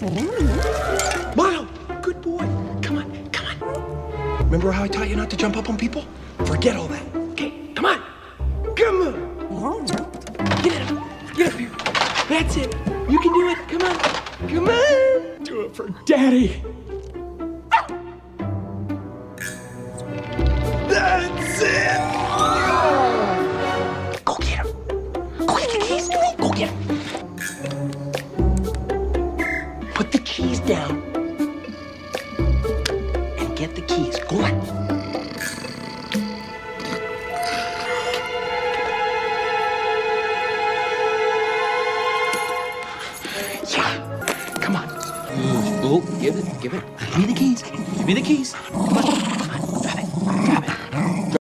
Milo, good boy. Come on, come on. Remember how I taught you not to jump up on people? Forget all that. Okay, come on. Come on. Get up here. That's it. You can do it. Come on. Come on. Do it for Daddy. That's it. Go get him. Go get the keys. Go get him. Put the keys down and get the keys. Go on. Yeah. Come on. Oh, give it. Give me the keys. Give me the keys. Come on.